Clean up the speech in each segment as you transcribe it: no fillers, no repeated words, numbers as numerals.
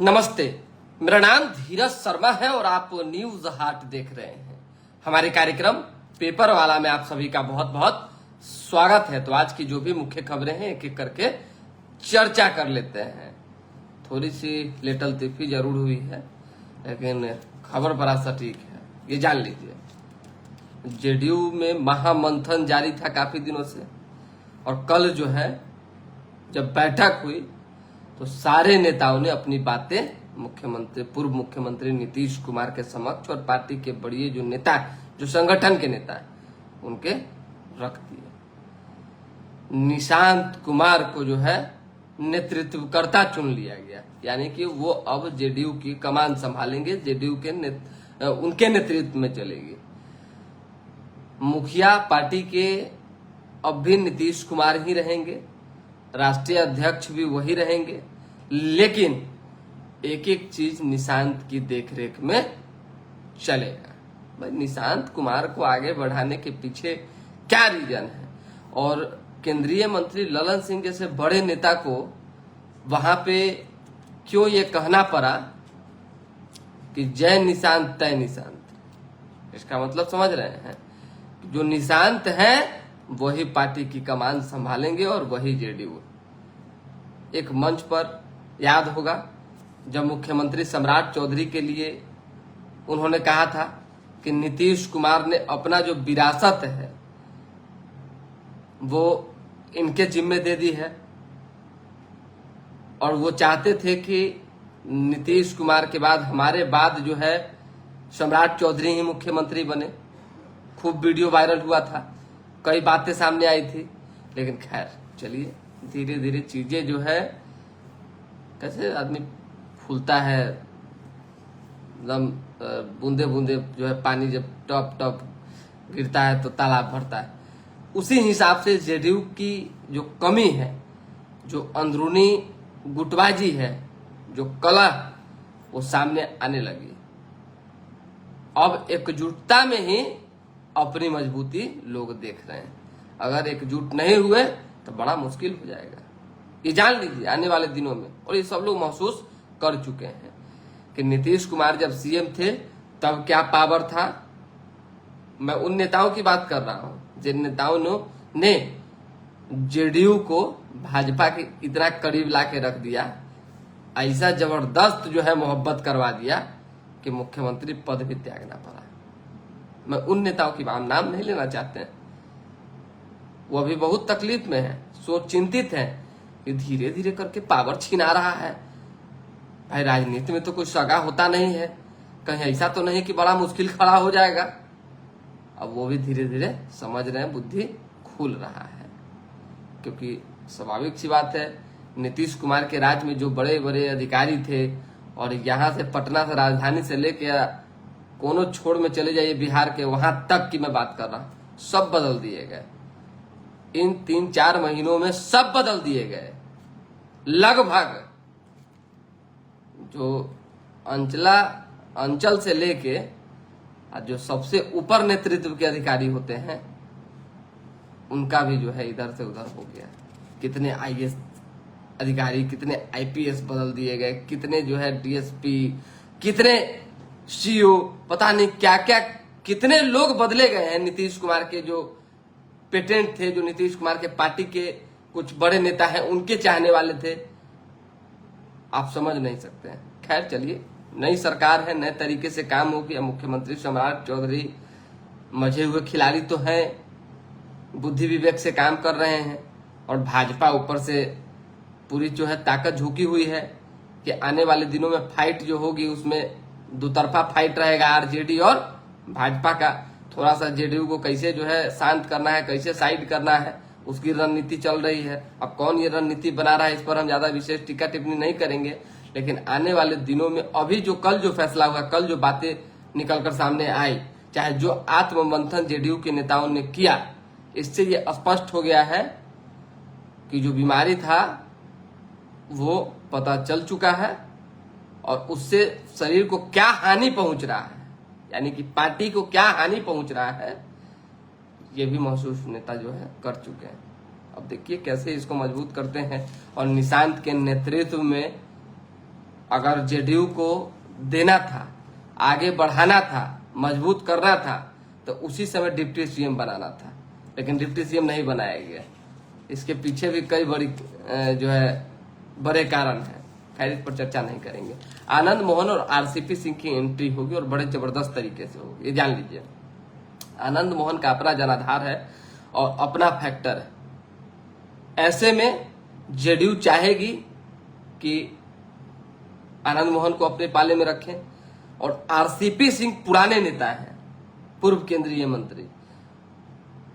नमस्ते, मेरा नाम धीरज शर्मा है और आप न्यूज हाट देख रहे हैं। हमारे कार्यक्रम पेपर वाला में आप सभी का बहुत बहुत स्वागत है। तो आज की जो भी मुख्य खबरें हैं एक एक करके चर्चा कर लेते हैं। थोड़ी सी लेटल तिफी जरूर हुई है लेकिन खबर बड़ा सटीक है, ये जान लीजिए। जेडीयू में महामंथन जारी था काफी दिनों से और कल जो है जब बैठक हुई तो सारे नेताओं ने अपनी बातें पूर्व मुख्यमंत्री नीतीश कुमार के समक्ष और पार्टी के बड़े जो नेता है, जो संगठन के नेता है, उनके रख दिए। निशांत कुमार को जो है नेतृत्वकर्ता चुन लिया गया, यानी कि वो अब जेडीयू की कमान संभालेंगे, जेडीयू के उनके नेतृत्व में चलेगी। मुखिया पार्टी के अब भी नीतीश कुमार ही रहेंगे, राष्ट्रीय अध्यक्ष भी वही रहेंगे, लेकिन एक एक चीज निशांत की देखरेख में चलेगा। भाई निशांत कुमार को आगे बढ़ाने के पीछे क्या रीजन है और केंद्रीय मंत्री ललन सिंह जैसे बड़े नेता को वहां पे क्यों ये कहना पड़ा कि जय निशांत तय निशांत। इसका मतलब समझ रहे हैं, जो निशांत है वही पार्टी की कमान संभालेंगे और वही जेडीयू। एक मंच पर याद होगा जब मुख्यमंत्री सम्राट चौधरी के लिए उन्होंने कहा था कि नीतीश कुमार ने अपना जो विरासत है वो इनके जिम्मे दे दी है और वो चाहते थे कि नीतीश कुमार के बाद हमारे बाद जो है सम्राट चौधरी ही मुख्यमंत्री बने। खूब वीडियो वायरल हुआ था, कई बातें सामने आई थी, लेकिन खैर चलिए धीरे धीरे चीजें जो है, कैसे आदमी फूलता है एकदम बूंदे बूंदे जो है पानी जब टप टप गिरता है तो तालाब भरता है, उसी हिसाब से जेडीयू की जो कमी है, जो अंदरूनी गुटबाजी है, जो कला, वो सामने आने लगी। अब एकजुटता में ही अपनी मजबूती लोग देख रहे हैं। अगर एकजुट नहीं हुए तो बड़ा मुश्किल हो जाएगा, ये जान लीजिए आने वाले दिनों में। और ये सब लोग महसूस कर चुके हैं कि नीतीश कुमार जब सीएम थे तब क्या पावर था। मैं उन नेताओं की बात कर रहा हूं जिन नेताओं ने जेडीयू को भाजपा के इतना करीब लाके रख दिया, ऐसा जबरदस्त जो है मोहब्बत करवा दिया कि मुख्यमंत्री पद भी त्यागना पड़ा। मैं उन नेताओं की नाम नहीं लेना चाहते हैं, वो अभी बहुत तकलीफ में है, सोच चिंतित है कि धीरे धीरे करके पावर छीना रहा है। भाई राजनीति में तो कोई सगा होता नहीं है, कहीं ऐसा तो नहीं कि बड़ा मुश्किल खड़ा हो जाएगा। अब वो भी धीरे धीरे समझ रहे हैं, बुद्धि खुल रहा है, क्योंकि स्वाभाविक सी बात है नीतीश कुमार के राज में जो बड़े बड़े अधिकारी थे, और यहाँ से पटना से राजधानी से लेके कोनो छोड़ में चले जाइए बिहार के, वहां तक की मैं बात कर रहा हूं, सब बदल दिए गए। इन 3-4 महीनों में सब बदल दिए गए। लगभग जो अंचल से लेके जो सबसे ऊपर नेतृत्व के अधिकारी होते हैं उनका भी जो है इधर से उधर हो गया। कितने आईएएस अधिकारी, कितने आईपीएस बदल दिए गए, कितने जो है डीएसपी, कितने सीओ, पता नहीं क्या क्या, कितने लोग बदले गए हैं। नीतीश कुमार के जो पेटेंट थे, जो नीतीश कुमार के पार्टी के कुछ बड़े नेता हैं, उनके चाहने वाले थे, आप समझ नहीं सकते हैं। खैर चलिए, नई सरकार है, नए तरीके से काम होगी। मुख्यमंत्री सम्राट चौधरी मजे हुए खिलाड़ी तो हैं, बुद्धि विवेक से काम कर रहे हैं, और भाजपा ऊपर से पूरी जो है ताकत झुकी हुई है कि आने वाले दिनों में फाइट जो होगी उसमें दुतरफा फाइट रहेगा, आरजेडी और भाजपा का। थोड़ा सा जेडीयू को कैसे जो है शांत करना है, कैसे साइड करना है, उसकी रणनीति चल रही है। अब कौन ये रणनीति बना रहा है इस पर हम ज्यादा विशेष टीका टिप्पणी नहीं करेंगे, लेकिन आने वाले दिनों में अभी जो कल जो फैसला हुआ, कल जो बातें निकलकर सामने आई, चाहे जो आत्ममंथन जेडीयू के नेताओं ने किया, इससे ये स्पष्ट हो गया है कि जो बीमारी था वो पता चल चुका है और उससे शरीर को क्या हानि पहुंच रहा है, यानी कि पार्टी को क्या हानि पहुंच रहा है, ये भी महसूस नेता जो है कर चुके हैं। अब देखिए कैसे इसको मजबूत करते हैं। और निशांत के नेतृत्व में अगर जेडीयू को देना था, आगे बढ़ाना था, मजबूत करना था, तो उसी समय डिप्टी सीएम बनाना था, लेकिन डिप्टी सीएम नहीं बनाया गया। इसके पीछे भी कई बड़ी जो है बड़े कारण हैं, खैर इस पर चर्चा नहीं करेंगे। आनंद मोहन और आरसीपी सिंह की एंट्री होगी और बड़े जबरदस्त तरीके से होगी, ये जान लीजिए। आनंद मोहन का अपना जनाधार है और अपना फैक्टर है। ऐसे में जेडीयू चाहेगी कि आनंद मोहन को अपने पाले में रखें, और आरसीपी सिंह पुराने नेता हैं, पूर्व केंद्रीय मंत्री,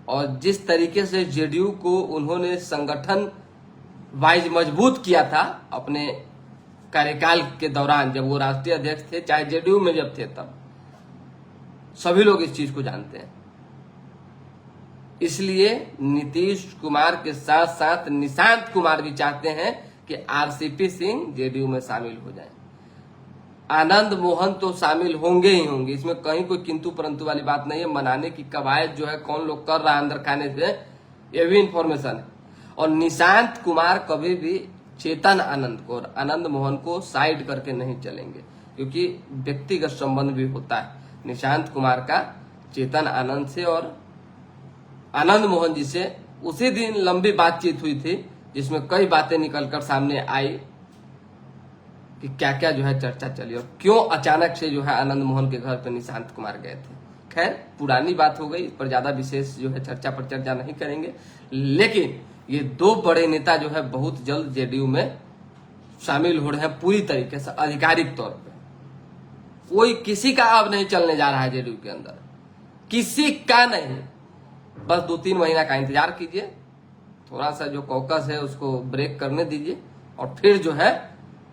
और जिस तरीके से जेडीयू को उन्होंने संगठन वाइज मजबूत किया था अपने कार्यकाल के दौरान, जब वो राष्ट्रीय अध्यक्ष थे, चाहे जेडीयू में जब थे, तब सभी लोग इस चीज को जानते हैं। इसलिए नीतीश कुमार के साथ साथ निशांत कुमार भी चाहते हैं कि आरसीपी सिंह जेडीयू में शामिल हो जाए। आनंद मोहन तो शामिल होंगे ही होंगे, इसमें कहीं कोई किंतु परंतु वाली बात नहीं है। मनाने की कवायद जो है कौन लोग कर रहा है अंदर खाने से, ये भी इंफॉर्मेशन है। और निशांत कुमार कभी भी चेतन आनंद को और आनंद मोहन को साइड करके नहीं चलेंगे, क्योंकि व्यक्तिगत संबंध भी होता है निशांत कुमार का चेतन आनंद से। और आनंद मोहन जी से उसी दिन लंबी बातचीत हुई थी, जिसमें कई बातें निकलकर सामने आई कि क्या क्या जो है चर्चा चली और क्यों अचानक से जो है आनंद मोहन के घर पर निशांत कुमार गए थे। खैर पुरानी बात हो गई, इस पर ज्यादा विशेष जो है चर्चा पर चर्चा नहीं करेंगे। लेकिन ये दो बड़े नेता जो है बहुत जल्द जेडीयू में शामिल हो रहे हैं पूरी तरीके से, आधिकारिक तौर पे। कोई किसी का अब नहीं चलने जा रहा है जेडीयू के अंदर, किसी का नहीं। बस 2-3 महीना का इंतजार कीजिए, थोड़ा सा जो कॉकस है उसको ब्रेक करने दीजिए, और फिर जो है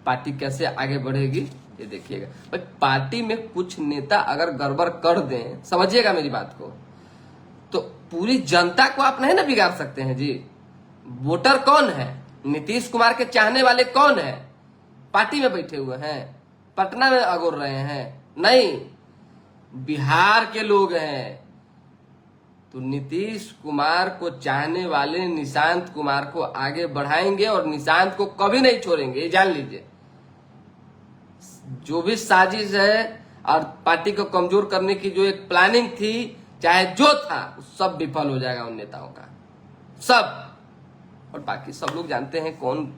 पार्टी कैसे आगे बढ़ेगी ये देखिएगा। भाई पार्टी में कुछ नेता अगर गड़बड़ कर दें, समझिएगा मेरी बात को, तो पूरी जनता को आप नहीं ना बिगाड़ सकते हैं जी। वोटर कौन है? नीतीश कुमार के चाहने वाले कौन है? पार्टी में बैठे हुए हैं, पटना में अगोर रहे हैं? नहीं, बिहार के लोग हैं। तो नीतीश कुमार को चाहने वाले निशांत कुमार को आगे बढ़ाएंगे और निशांत को कभी नहीं छोड़ेंगे, ये जान लीजिए। जो भी साजिश है और पार्टी को कमजोर करने की जो एक प्लानिंग थी, चाहे जो था, सब विफल हो जाएगा उन नेताओं का, सब। और बाकी सब लोग जानते हैं कौन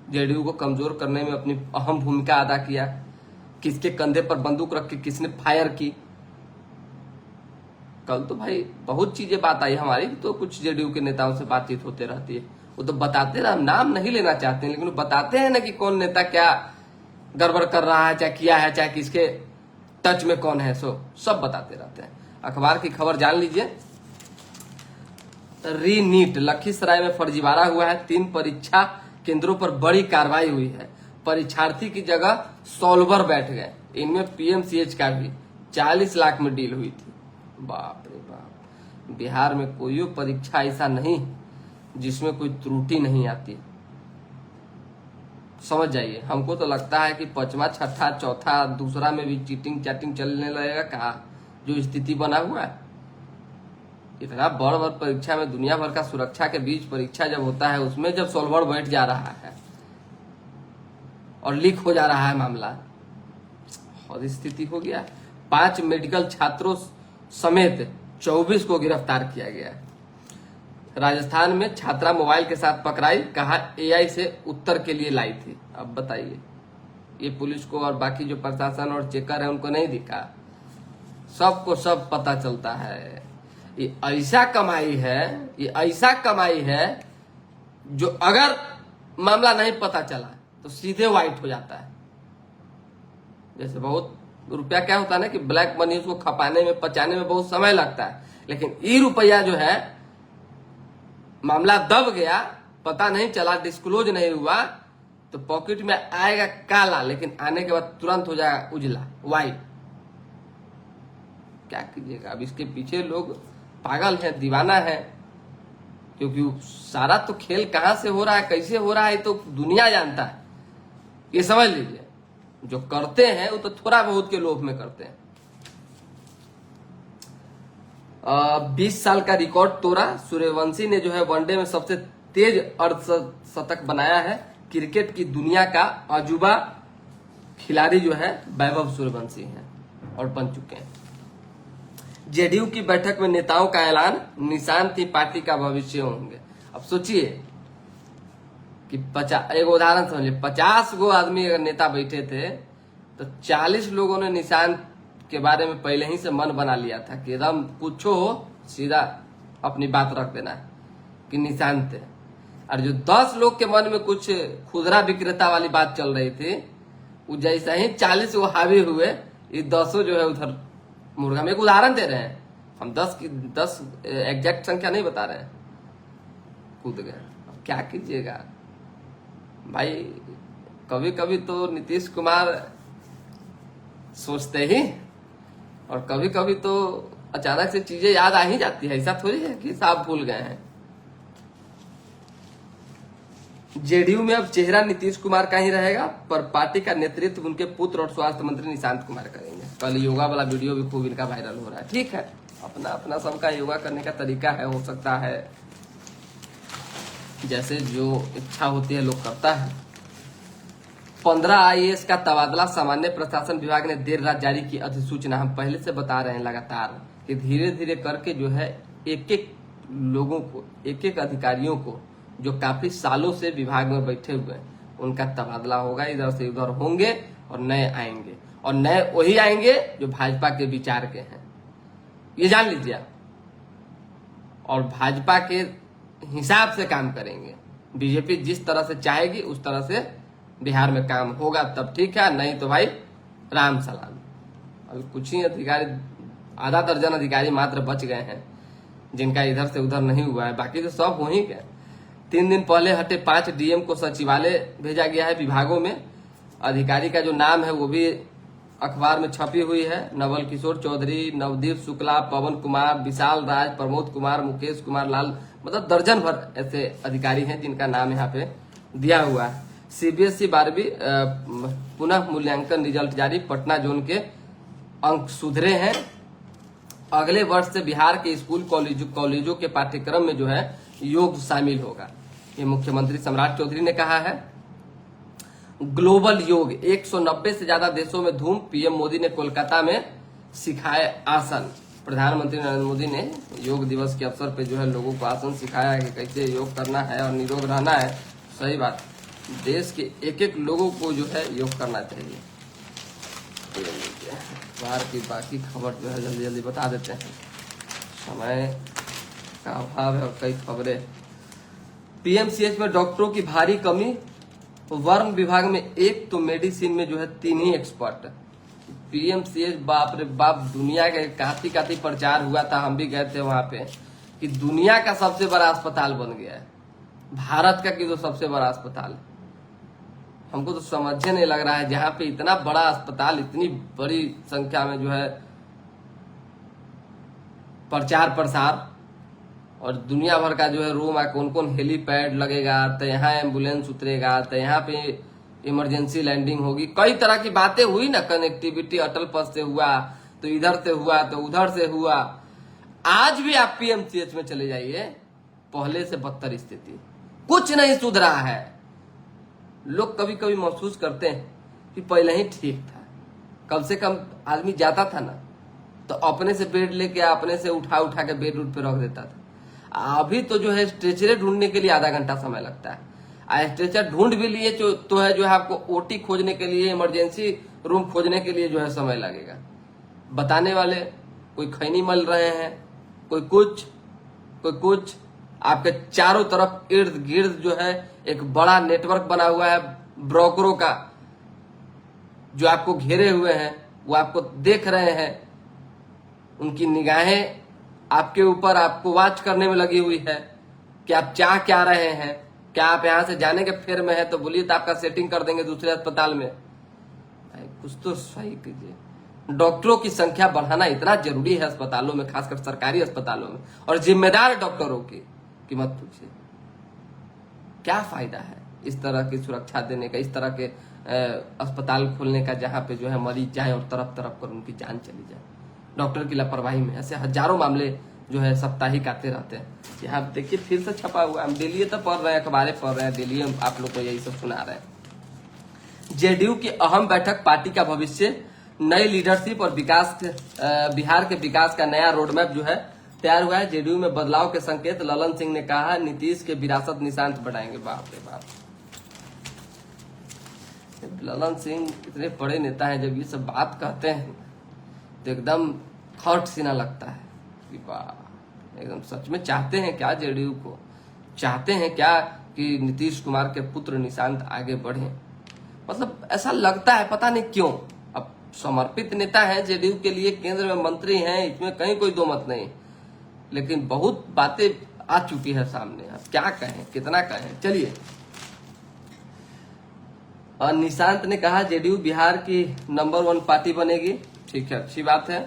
जेडीयू को कमजोर करने में अपनी अहम भूमिका अदा किया, किसके कंधे पर बंदूक रख के किसने फायर की। कल तो भाई बहुत चीजें बात आई, हमारी तो कुछ जेडीयू के नेताओं से बातचीत होते रहती है, वो तो बताते रहे, हम नाम नहीं लेना चाहते हैं, लेकिन वो बताते हैं ना कि कौन नेता क्या गड़बड़ कर रहा है, चाहे किया है, चाहे किसके टच में कौन है, सब बताते रहते हैं। अखबार की खबर जान लीजिए। रीनीट लखीसराय में फर्जीवाड़ा हुआ है, 3 परीक्षा केंद्रों पर बड़ी कार्रवाई हुई है। परीक्षार्थी की जगह सॉल्वर बैठ गए, इनमें पीएमसीएच का भी 40 लाख में डील हुई थी। बाप रे बाप, बिहार में कोई परीक्षा ऐसा नहीं जिसमें कोई त्रुटि नहीं आती, समझ जाइए। हमको तो लगता है कि 5वां, 6ठा, 4था, दूसरा में भी चीटिंग चाटिंग चलने लगेगा। कहा जो स्थिति बना हुआ है, इतना बड़ बड़ परीक्षा में दुनिया भर का सुरक्षा के बीच परीक्षा जब होता है, उसमें जब सॉल्वर बैठ जा रहा है और लीक हो जा रहा है मामला, और स्थिति हो गया। 5 मेडिकल छात्रों समेत 24 को गिरफ्तार किया गया। राजस्थान में छात्रा मोबाइल के साथ पकड़ाई, कहा एआई से उत्तर के लिए लाई थी। अब बताइए, ये पुलिस को और बाकी जो प्रशासन और चेकर है उनको नहीं दिखा? सबको सब पता चलता है। ये ऐसा कमाई है, ये ऐसा कमाई है जो अगर मामला नहीं पता चला तो सीधे व्हाइट हो जाता है। जैसे बहुत रुपया क्या होता है ना कि ब्लैक मनी, उसको खपाने में, पचाने में बहुत समय लगता है, लेकिन ये रुपया जो है मामला दब गया, पता नहीं चला, डिस्क्लोज नहीं हुआ, तो पॉकेट में आएगा काला, लेकिन आने के बाद तुरंत हो जाएगा उजला, व्हाइट। क्या कीजिएगा, अब इसके पीछे लोग पागल है, दीवाना है, क्योंकि सारा तो खेल कहां से हो रहा है, कैसे हो रहा है, तो दुनिया जानता है। ये समझ लीजिए, जो करते हैं वो तो थोड़ा बहुत के लोभ में करते हैं। 20 साल का रिकॉर्ड तोड़ा, सूर्यवंशी ने जो है वनडे में सबसे तेज अर्धशतक बनाया है। क्रिकेट की दुनिया का अजूबा खिलाड़ी जो है वैभव सूर्यवंशी हैं और बन चुके हैं। जेडीयू की बैठक में नेताओं का ऐलान, निशांत ही पार्टी का भविष्य होंगे। अब सोचिए कि एक उदाहरण समझिए, 50 गो आदमी अगर नेता बैठे थे तो 40 लोगों ने निशांत के बारे में पहले ही से मन बना लिया था कि एकदम कुछ हो सीधा अपनी बात रख देना है कि निशांत है। और जो 10 लोग के मन में कुछ खुदरा विक्रेता वाली बात चल रही थी, वो जैसा ही 40 वो हावी हुए, ये 10 जो है उधर मुर्गा में। एक उदाहरण दे रहे हैं हम, 10 एग्जैक्ट संख्या नहीं बता रहे हैं, कूद गए। अब क्या कीजिएगा भाई, कभी कभी तो नीतीश कुमार सोचते ही और कभी कभी तो अचानक से चीजें याद आ ही जाती है। ऐसा थोड़ी है कि साहब भूल गए हैं। जेडीयू में अब चेहरा नीतीश कुमार का ही रहेगा, पर पार्टी का नेतृत्व उनके पुत्र और स्वास्थ्य मंत्री निशांत कुमार करेंगे। कल योगा वाला वीडियो भी खूब इनका वायरल हो रहा है। ठीक है, अपना अपना सबका योगा करने का तरीका है, हो सकता है जैसे जो इच्छा होती है लोग करता है। 15 आईएएस का तबादला, सामान्य प्रशासन विभाग ने देर रात जारी की अधिसूचना। हम पहले से बता रहे हैं लगातार कि धीरे धीरे करके जो है एक एक लोगों को, एक एक अधिकारियों को जो काफी सालों से विभाग में बैठे हुए हैं, उनका तबादला होगा। इधर से उधर होंगे और नए आएंगे, और नए वही आएंगे जो भाजपा के विचार के हैं, ये जान लीजिए। और भाजपा के हिसाब से काम करेंगे। बीजेपी जिस तरह से चाहेगी उस तरह से बिहार में काम होगा, तब ठीक है, नहीं तो भाई राम सलाम। अभी कुछ ही अधिकारी, आधा दर्जन अधिकारी मात्र बच गए हैं जिनका इधर से उधर नहीं हुआ है, बाकी तो सब हो ही गए। 3 दिन पहले हटे 5 डीएम को सचिवालय भेजा गया है। विभागों में अधिकारी का जो नाम है वो भी अखबार में छपी हुई है। नवल किशोर चौधरी, नवदीप शुक्ला, पवन कुमार, विशाल राज, प्रमोद कुमार, मुकेश कुमार लाल, मतलब दर्जन भर ऐसे अधिकारी हैं जिनका नाम यहाँ पे दिया हुआ है। सीबीएसई 12वीं पुनः मूल्यांकन रिजल्ट जारी, पटना जोन के अंक सुधरे हैं। अगले वर्ष से बिहार के स्कूल कॉलेजों के पाठ्यक्रम में जो है योग शामिल होगा, ये मुख्यमंत्री सम्राट चौधरी ने कहा है। ग्लोबल योग, 190 से ज्यादा देशों में धूम, पीएम मोदी ने कोलकाता में सिखाए आसन। प्रधानमंत्री नरेंद्र मोदी ने योग दिवस के अवसर पे जो है लोगों को आसन सिखाया कि कैसे योग करना है और निरोग रहना है। सही बात, देश के एक एक लोगों को जो है योग करना चाहिए। बाहर की बाकी खबर जो है जल्दी जल्दी बता देते हैं, समय का अभाव है और कई खबरें। पीएमसीएच में डॉक्टरों की भारी कमी, वर्म विभाग में 1 तो मेडिसिन में जो है 3 ही एक्सपर्ट। पीएमसीएच बाप रे बाप, दुनिया के काफी प्रचार हुआ था, हम भी गए थे वहां पे, कि दुनिया का सबसे बड़ा अस्पताल बन गया है, भारत का कि तो सबसे बड़ा अस्पताल। हमको तो समझ नहीं लग रहा है, जहां पे इतना बड़ा अस्पताल, इतनी बड़ी संख्या में जो है प्रचार प्रसार, और दुनिया भर का जो है रूम है, कौन कौन हेलीपैड लगेगा, तो यहाँ एम्बुलेंस उतरेगा, तो यहाँ पे इमरजेंसी लैंडिंग होगी, कई तरह की बातें हुई ना। कनेक्टिविटी अटल पथ से हुआ, तो इधर से हुआ, तो उधर से हुआ। आज भी आप पीएमसीएच में चले जाइए, पहले से बदतर स्थिति, कुछ नहीं सुधरा है। लोग कभी कभी महसूस करते हैं कि पहले ही ठीक था, कम से कम आदमी जाता था ना तो अपने से बेड लेके अपने से उठा के बेड रूट पे रख देता था। अभी तो जो है स्ट्रेचरे ढूंढने के लिए आधा घंटा समय लगता है। स्ट्रेचर ढूंढ भी लिए तो है जो है आपको ओटी खोजने के लिए, इमरजेंसी रूम खोजने के लिए जो है समय लगेगा। बताने वाले कोई खैनी मल रहे हैं, कोई कुछ। आपके चारों तरफ इर्द गिर्द जो है एक बड़ा नेटवर्क बना हुआ है ब्रोकरों का, जो आपको घेरे हुए हैं, वो आपको देख रहे हैं। उनकी निगाहें आपके ऊपर, आपको वॉच करने में लगी हुई है कि आप चाह क्या रहे हैं। क्या आप यहां से जाने के फेर में है तो बोलिए, तो आपका सेटिंग कर देंगे दूसरे अस्पताल में। कुछ तो सही कीजिए। डॉक्टरों की संख्या बढ़ाना इतना जरूरी है अस्पतालों में, खासकर सरकारी अस्पतालों में, और जिम्मेदार डॉक्टरों की मत पूछिए। क्या फायदा है इस तरह की सुरक्षा देने का, इस तरह के अस्पताल खोलने का जहां पे जो है मरीज जाए और तरफ तरफ कर उनकी जान चली जाए डॉक्टर की लापरवाही में। ऐसे हजारों मामले जो है साप्ताहिक आते रहते हैं। यहाँ देखिए फिर से छपा हुआ, हम डेली तो पढ़ रहे हैं, अखबारें पढ़ रहे हैं, डेली आप लोग को यही सब सुना रहे हैं। जेडीयू की अहम बैठक, पार्टी का भविष्य, नई लीडरशिप और विकास, बिहार के विकास का नया रोडमैप जो है तैयार हुआ है। जेडीयू में बदलाव के संकेत, ललन सिंह ने कहा नीतीश के विरासत निशांत बढ़ाएंगे। बाप रे बाप, ललन सिंह इतने बड़े नेता हैं, जब ये सब बात कहते हैं तो एकदम हर्ट सीना लगता है कि वाह, एकदम सच में चाहते हैं क्या जेडीयू को, चाहते हैं क्या कि नीतीश कुमार के पुत्र निशांत आगे बढ़े। मतलब ऐसा लगता है, पता नहीं क्यों। अब समर्पित नेता है जेडीयू के लिए, केंद्र में मंत्री हैं, इसमें कहीं कोई दो मत नहीं, लेकिन बहुत बातें आ चुकी है सामने। अब क्या कहें, कितना कहें। चलिए, और निशांत ने कहा जेडीयू बिहार की नंबर 1 पार्टी बनेगी। ठीक है, अच्छी बात है।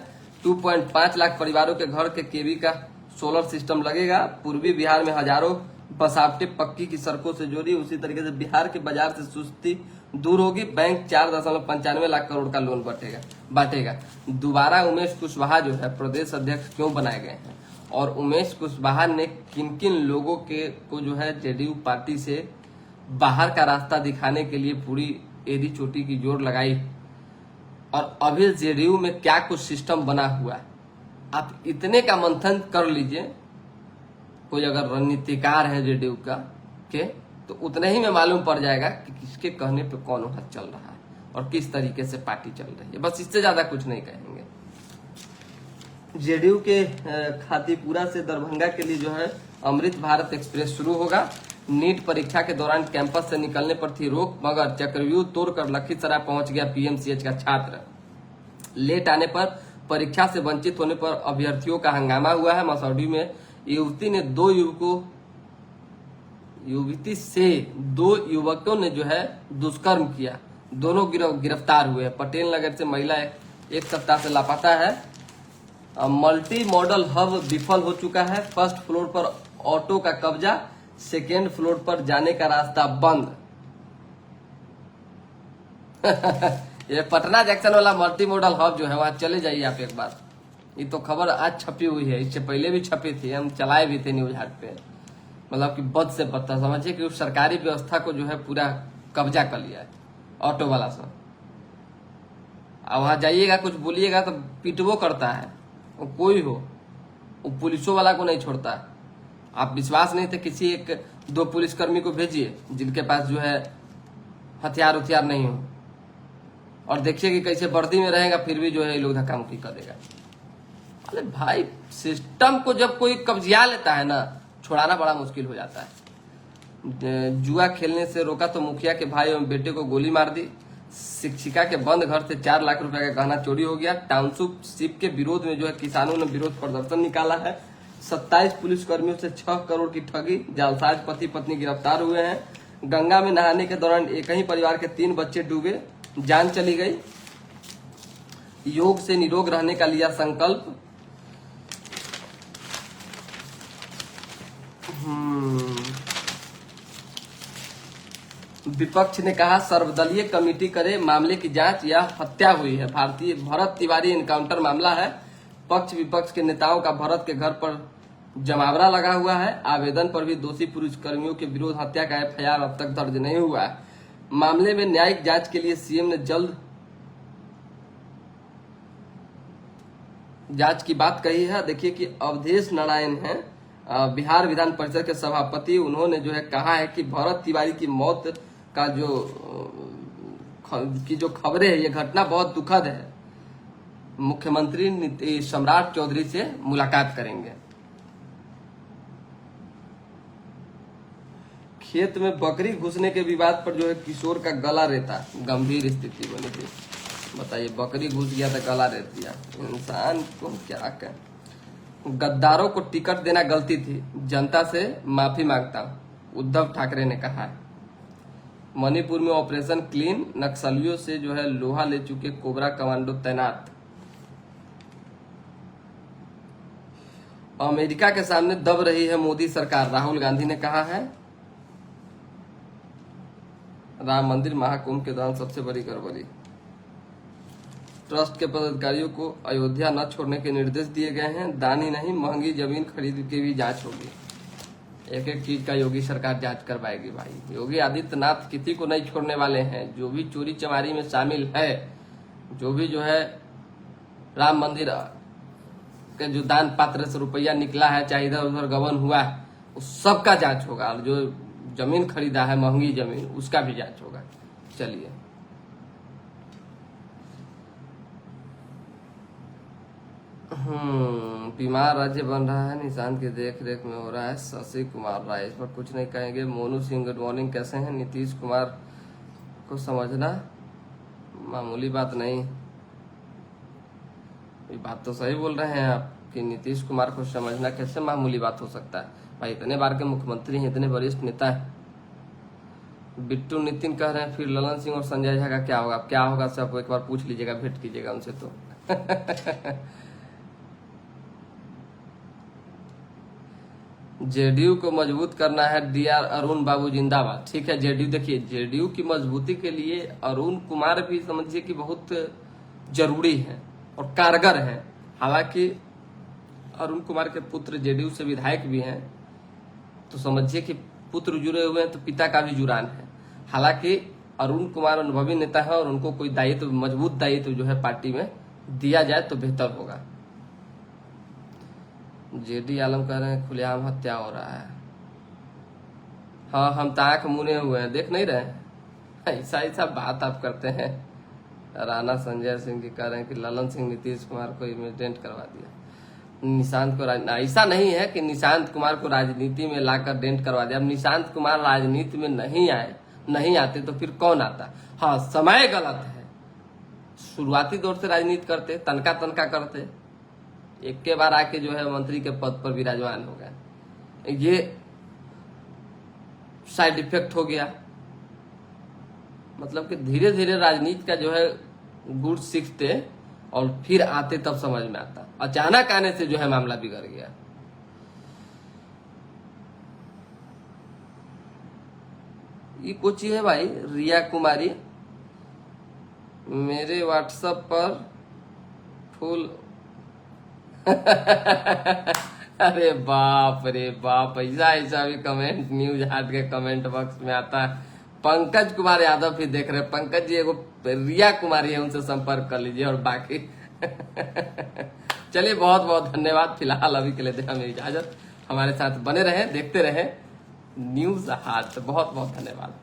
2.5 लाख परिवारों के घर के केवी का सोलर सिस्टम लगेगा। पूर्वी बिहार में हजारों बसावटें पक्की की सड़कों से जोड़ी। उसी तरीके से बिहार के बाजार से सुस्ती दूर होगी। बैंक 4.95 लाख करोड़ का लोन बांटेगा। दोबारा उमेश कुशवाहा जो है प्रदेश अध्यक्ष क्यों बनाए गए हैं, और उमेश कुशवाहा ने किन किन लोगों को जो है जेडीयू पार्टी से बाहर का रास्ता दिखाने के लिए पूरी एड़ी चोटी की जोर लगाई, और अभी जेडीयू में क्या कुछ सिस्टम बना हुआ है। आप इतने का मंथन कर लीजिए, कोई अगर रणनीतिकार है जेडीयू का के, तो उतने ही में मालूम पड़ जाएगा कि किसके कहने पे कौन हाथ चल रहा है और किस तरीके से पार्टी चल रही है। बस इससे ज्यादा कुछ नहीं कहेंगे। जेडीयू के खातीपुरा से दरभंगा के लिए जो है अमृत भारत एक्सप्रेस शुरू होगा। नीट परीक्षा के दौरान कैंपस से निकलने पर थी रोक, मगर चक्रव्यूह तोड़कर लखीसराय पहुंच गया पीएमसीएच का छात्र। लेट आने पर, परीक्षा से वंचित होने पर अभ्यर्थियों का हंगामा हुआ है। मसौढ़ी में युवती ने दो युवकों ने जो है दुष्कर्म किया। दोनों गिरफ्तार हुए। पटेल नगर से महिला एक सप्ताह से लापता है। मल्टी मॉडल हब विफल हो चुका है। फर्स्ट फ्लोर पर ऑटो का कब्जा, सेकेंड फ्लोर पर जाने का रास्ता बंद। ये पटना जंक्शन वाला मल्टी मॉडल हब जो है वहां चले जाइए आप एक बार। ये तो खबर आज छपी हुई है, इससे पहले भी छपी थी, हम चलाए भी थे न्यूज हाट पे। मतलब कि बद से बदतर समझिए कि उस सरकारी व्यवस्था को जो है पूरा कब्जा कर लिया है ऑटो वाला सब। अब वहां जाइएगा, कुछ बोलिएगा तो पिटवो करता है, वो कोई हो, वो पुलिसों वाला को नहीं छोड़ता। आप विश्वास नहीं थे, किसी 1-2 पुलिसकर्मी को भेजिए जिनके पास जो है हथियार नहीं हो, और देखिए कि कैसे वर्दी में रहेगा, फिर भी जो है ये लोग धक्का मुक्की कर देगा। अरे भाई, सिस्टम को जब कोई कब्जिया लेता है ना, छुड़ाना बड़ा मुश्किल हो जाता है। जुआ खेलने से रोका तो मुखिया के भाई एवं बेटे को गोली मार दी। शिक्षिका के बंद घर से 4 लाख रुपए का गहना चोरी हो गया। टाउनशिप के विरोध में जो है किसानों ने विरोध प्रदर्शन निकाला है। 27 पुलिसकर्मियों से 6 करोड़ की ठगी। जालसाज पति पत्नी गिरफ्तार हुए हैं। गंगा में नहाने के दौरान एक ही परिवार के 3 बच्चे डूबे, जान चली गई। योग से निरोग रहने का लिया संकल्प। विपक्ष ने कहा सर्वदलीय कमेटी करे मामले की जांच, यह हत्या हुई है। भारतीय भरत तिवारी एनकाउंटर मामला है। पक्ष विपक्ष के नेताओं का भरत के घर पर जमावड़ा लगा हुआ है। आवेदन पर भी दोषी पुलिसकर्मियों के विरोध हत्या का एफआईआर अब तक दर्ज नहीं हुआ है। मामले में न्यायिक जांच के लिए सीएम ने जल्द जांच की बात कही है। देखिए कि अवधेश नारायण हैं बिहार विधान परिषद के सभापति, उन्होंने जो है कहा है कि भरत तिवारी की मौत का जो खबरें है, ये घटना बहुत दुखद है। मुख्यमंत्री सम्राट चौधरी से मुलाकात करेंगे। खेत में बकरी घुसने के विवाद पर जो है किशोर का गला रेता, गंभीर स्थिति बनी थी। बताइए, बकरी घुस गया तो गला रेत दिया, इंसान को क्या कहें। गद्दारों को टिकट देना गलती थी, जनता से माफी मांगता हूं, उद्धव ठाकरे ने कहा है। मणिपुर में ऑपरेशन क्लीन, नक्सलियों से जो है लोहा ले चुके कोबरा कमांडो तैनात। अमेरिका के सामने दब रही है मोदी सरकार, राहुल गांधी ने कहा है। राम मंदिर महाकुंभ के दौरान सबसे बड़ी गड़बड़ी। ट्रस्ट के पदाधिकारियों को अयोध्या न छोड़ने के निर्देश दिए गए हैं। दानी नहीं, महंगी जमीन खरीद की भी जांच होगी। एक एक चीज का योगी सरकार जांच करवाएगी भाई। योगी आदित्यनाथ किसी को नहीं छोड़ने वाले हैं। जो भी चोरी चमारी में शामिल है, जो भी जो है राम मंदिर के जो दान पात्र से रुपया निकला है, चाहे इधर उधर गबन हुआ है, उस सब का जांच होगा। और जो जमीन खरीदा है महंगी जमीन, उसका भी जांच होगा। चलिए, बीमार राज्य बन रहा है, निशांत की देख रेख में हो रहा है। शशि कुमार राय इस पर कुछ नहीं कहेंगे। मोनू सिंह गुड मॉर्निंग, कैसे हैं? नीतीश कुमार को समझना मामूली बात नहीं। ये बात तो सही बोल रहे हैं आप कि नीतीश कुमार को समझना कैसे मामूली बात हो सकता है भाई। इतने बार के मुख्यमंत्री हैं, इतने वरिष्ठ नेता हैं। बिट्टू नितिन कह रहे हैं फिर ललन सिंह और संजय झा का क्या होगा? क्या होगा सब एक बार पूछ लीजिएगा, भेंट कीजिएगा उनसे तो। जेडीयू को मजबूत करना है, डीआर अरुण बाबू जिंदाबाद। ठीक है, जेडीयू देखिए, जेडीयू की मजबूती के लिए अरुण कुमार भी समझिए कि बहुत जरूरी है और कारगर है। हालांकि अरुण कुमार के पुत्र जेडीयू से विधायक भी हैं, तो समझिए कि पुत्र जुड़े हुए हैं तो पिता का भी जुड़ान है। हालांकि अरुण कुमार अनुभवी नेता है और उनको कोई दायित्व, मजबूत दायित्व जो है पार्टी में दिया जाए तो बेहतर होगा। जेडी आलम कह रहे हैं खुलेआम हत्या हो रहा है। हाँ, हम तो आंख मुने हुए हैं, देख नहीं रहे हैं। ऐसा ऐसा बात आप करते हैं। राणा संजय सिंह जी कह रहे हैं कि ललन सिंह नीतीश कुमार को इमिटेट करवा दिया। निशांत को ऐसा नहीं है कि निशांत कुमार को राजनीति में लाकर डेंट करवा दिया। अब निशांत कुमार राजनीति में नहीं आते तो फिर कौन आता? हाँ, समय गलत है। शुरुआती दौर से राजनीति करते, तनका करते, एक के बार आके जो है मंत्री के पद पर विराजमान हो गए। ये साइड इफेक्ट हो गया। मतलब कि धीरे धीरे राजनीति का जो है गुण सीखते और फिर आते तब समझ में आता। अचानक आने से जो है मामला बिगड़ गया। ये कुछ है भाई। रिया कुमारी मेरे व्हाट्सएप पर फुल अरे बाप रे बाप, ऐसा भी कमेंट न्यूज हाट के कमेंट बॉक्स में आता है। पंकज कुमार यादव भी देख रहे हैं। पंकज जी, एगो रिया कुमारी है, उनसे संपर्क कर लीजिए। और बाकी चलिए, बहुत बहुत धन्यवाद। फिलहाल अभी के लिए दे हमें इजाजत। हमारे साथ बने रहे, देखते रहे न्यूज हाट। बहुत बहुत धन्यवाद।